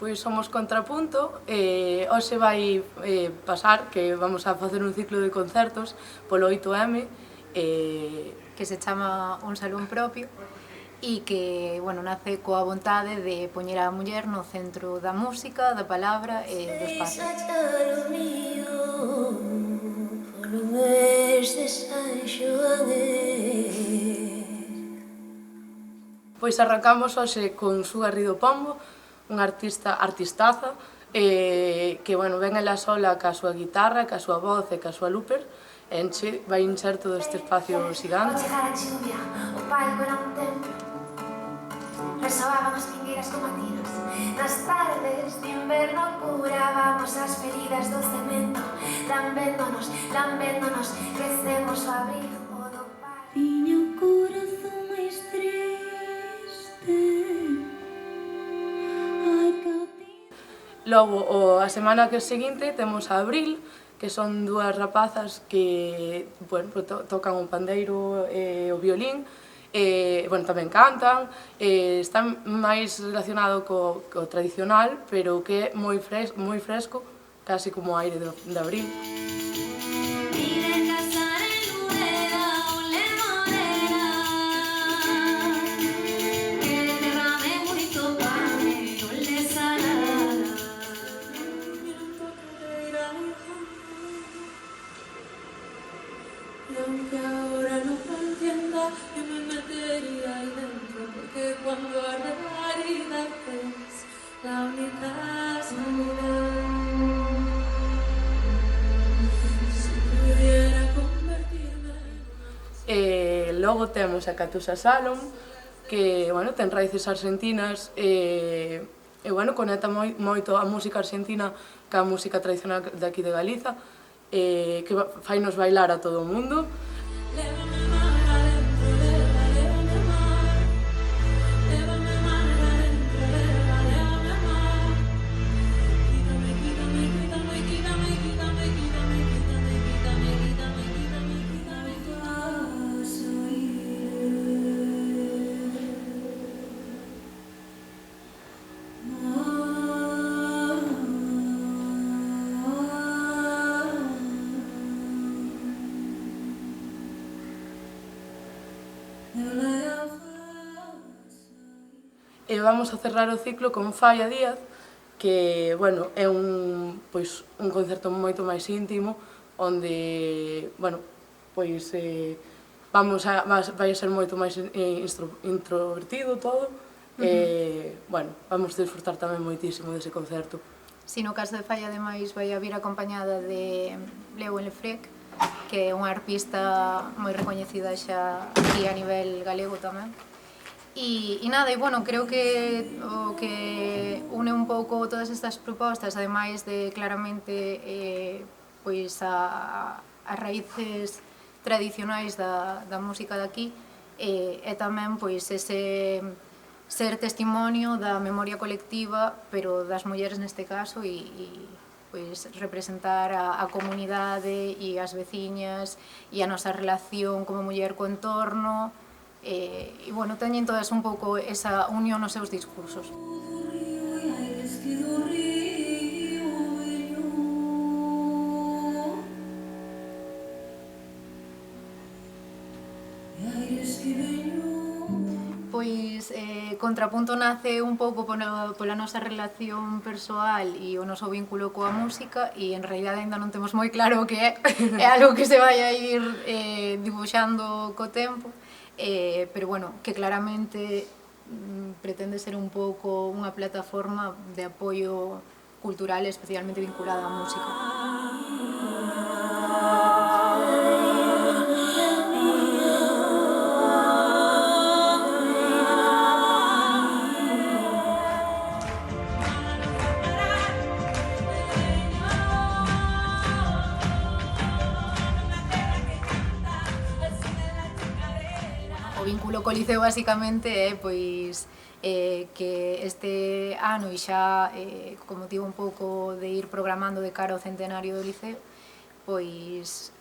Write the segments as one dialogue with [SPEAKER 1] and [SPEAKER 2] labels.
[SPEAKER 1] Pois somos Contrapunto e hoxe vai pasar que vamos a facer un ciclo de concertos polo 8M
[SPEAKER 2] que se chama Un Salón Propio e que, bueno, nace coa vontade de poñer a muller no centro da música, da palabra e do espazo.
[SPEAKER 1] Pois arrancamos hoxe con Su Garrido Pombo, unha artistaza, que, bueno, ven ela sola ca súa guitarra, ca súa voz e ca súa looper, e vai encher todo este espacio xigante.
[SPEAKER 3] O palco era un templo, resoaban as pingueiras como tiros. Nas tardes de inverno curábamos as feridas do cemento, lambéndonos, crecemos o abrigo do par. Tiña o corazón máis triste.
[SPEAKER 1] Logo, a semana que seguinte temos a Abril, que son dúas rapazas que, bueno, tocan o pandeiro e o violín, bueno, tamén cantan, están máis relacionado co tradicional, pero que é moi fresco, casi como o aire de Abril.
[SPEAKER 3] Aunque ahora no lo entienda, yo me metería ahí dentro, porque cuando arde la herida es la única sanidad. Si pudiera convertirme en
[SPEAKER 1] Logo temos a Catusa Salom, que, bueno, ten raíces argentinas e bueno, conecta moito a música argentina ca música tradicional de aquí de Galiza, que fainos bailar a todo o mundo. E vamos a cerrar o ciclo con Falla Díaz, que, bueno, é un concerto moito máis íntimo, onde, bueno, pois vai ser moito máis introvertido todo, e, bueno, vamos disfrutar tamén moitísimo dese concerto.
[SPEAKER 2] Si no caso de Falla, ademais, vai a vir acompañada de Leo Lefrec, que é unha arpista moi recoñecida xa aquí a nivel galego tamén. E nada, e bueno, creo que o que une un pouco todas estas propostas, ademais de claramente pois as raíces tradicionais da música daqui, e tamén pois ese ser testimonio da memoria colectiva, pero das mulleres neste caso, e pois representar a comunidade e as veciñas e a nosa relación como muller co entorno. E, bueno, teñen todas un pouco esa unión nos seus discursos. Pois Contrapunto nace un pouco pola nosa relación persoal e o noso vínculo coa música, e en realidade ainda non temos moi claro o que é algo que se vai a ir dibuixando co tempo. Pero bueno, que claramente pretende ser un pouco unha plataforma de apoio cultural especialmente vinculada á música. O vínculo co Liceo basicamente é pois que este ano, e xa con motivo un pouco de ir programando de cara ao centenario do Liceo, pois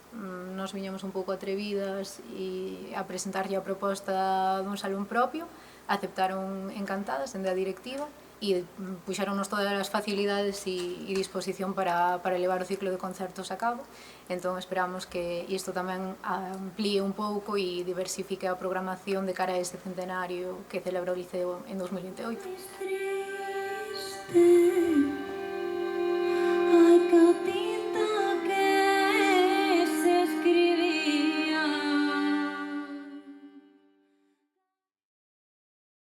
[SPEAKER 2] nos viñamos un pouco atrevidas e a presentarlle a proposta dun salón propio, aceptaron encantadas dende a directiva, e puxeronnos todas as facilidades e disposición para levar o ciclo de concertos a cabo. Entón esperamos que isto tamén amplíe un pouco e diversifique a programación de cara a este centenario que celebra o Liceo en 2028.